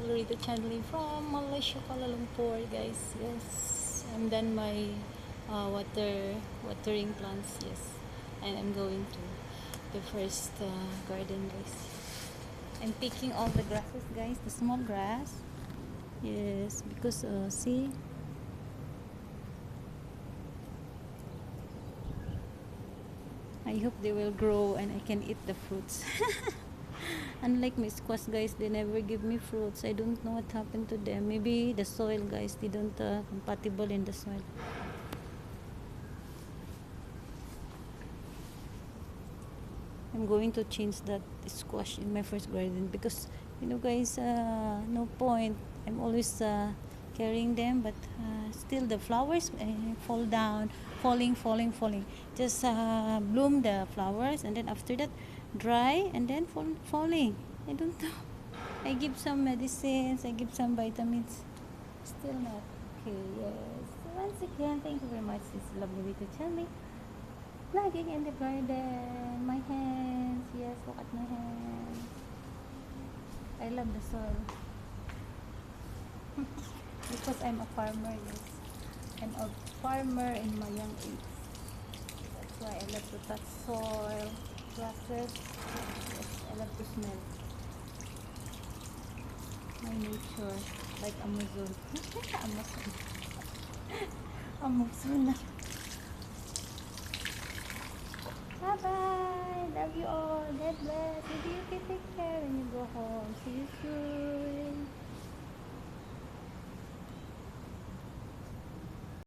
Lorita channeling from Malaysia, Kuala Lumpur, guys. Yes, I'm done my watering plants. Yes, and I'm going to the first garden, guys. I'm picking all the grasses, guys. The small grass. Yes, because see. I hope they will grow and I can eat the fruits. Unlike my squash, guys, they never give me fruits. I don't know what happened to them. Maybe the soil, guys, didn't compatible in the soil. I'm going to change that squash in my first garden because guys, no point. I'm always carrying them, but still the flowers fall down, falling. Just bloom the flowers, and then after that, dry and then falling. I don't know. I give some medicines, I give some vitamins. Still not okay. Yes. Once again, thank you very much. This is lovely to tell me. Vlogging in the garden. My hands. Yes, look at my hands. I love the soil. Because I'm a farmer, yes. I'm a farmer in my young age. That's why I love to touch soil, grasses. Yes, I love to smell my nature. Like Amazon. Amazon. Amazon. Bye bye. Love you all. God bless. Maybe you can take care when you go home. See you soon.